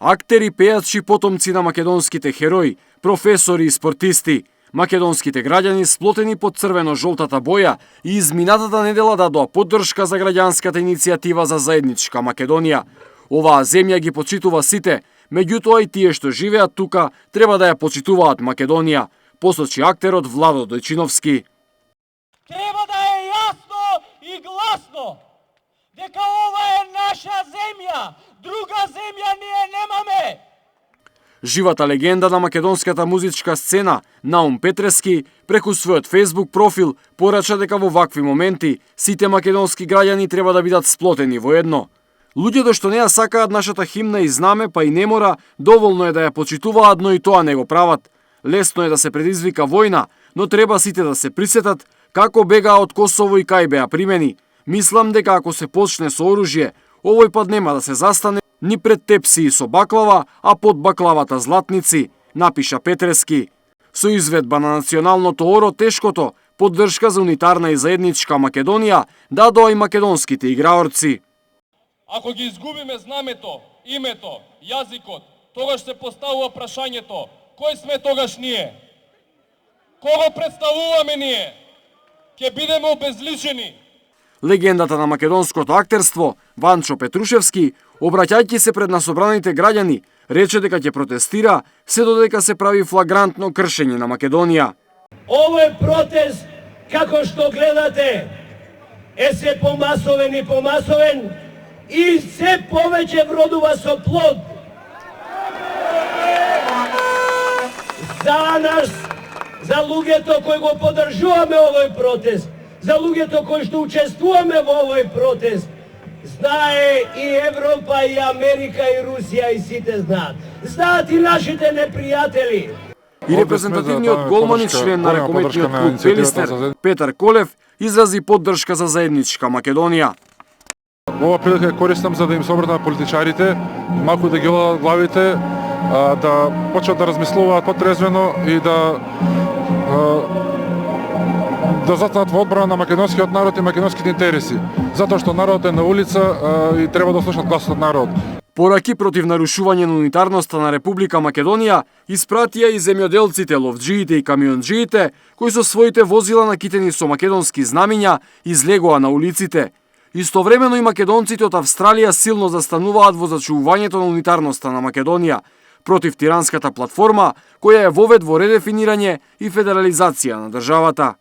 Актери, пејачи, потомци на македонските херои, професори и спортисти, македонските граѓани сплотени под црвено-жолтата боја и изминатата недела дадоа поддршка за граѓанската иницијатива за заедничка Македонија. Оваа земја ги почитува сите, меѓутоа и тие што живеат тука треба да ја почитуваат Македонија, посочи актерот Владо Дојчиновски. Треба да е јасно и гласно дека ова е наша земја, друга земја ние немаме. Живата легенда на македонската музичка сцена, Наум Петрески, преку својот Facebook профил порача дека во вакви моменти сите македонски граѓани треба да бидат сплотени во едно. Луѓето што не ја сакаат нашата химна и знаме, па и не мора, доволно е да ја почитуваат, но и тоа не го прават. Лесно е да се предизвика војна, но треба сите да се присетат како бегаа од Косово и кај беа примени. Мислам дека ако се почне со оружје, овој пат нема да се застане ни пред тепси со баклава, а под баклавата златници, напиша Петрески. Со изведба на националното оро тешкото, поддршка за унитарна и заедничка Македонија, дадоа и македонските играорци. Ако ги изгубиме знамето, името, јазикот, тогаш се поставува прашањето: кој сме тогаш ние? Кого представуваме ние? Ќе бидеме обезличени. Легендата на македонското актерство, Ванчо Петрушевски, обраќајќи се пред насобраните граѓани, рече дека ќе протестира се додека се прави флагрантно кршење на Македонија. Овој протест, како што гледате, е се помасовен и помасовен и се повеќе вродува со плод. За нас, за луѓето кои го поддржуваме овој протест, за луѓето кои што учествуваме во овој протест, знае и Европа, и Америка, и Русија, и сите знаат. Знаат и нашите непријатели. И репрезентативниот голман и член на рекометниот клуб Пелистер, Петар Колев, изрази поддршка за заедничка Македонија. Ова прилика ја користам за да им се обратам на политичарите, малку да ги оладат главите, да почнат да размислуваат потрезвено и да застанат во одбрана на македонскиот народ и македонските интереси, затоа што народот е на улица и треба да слушнат гласот на народ. Пораки против нарушување на унитарноста на Република Македонија испратија и земјоделците, ловџиите и камионџиите, кои со своите возила накитени со македонски знамиња излегоа на улиците. Истовремено и македонците од Австралија силно застануваат во зачувувањето на унитарноста на Македонија против тиранската платформа која е вовед во редефинирање и федерализација на државата.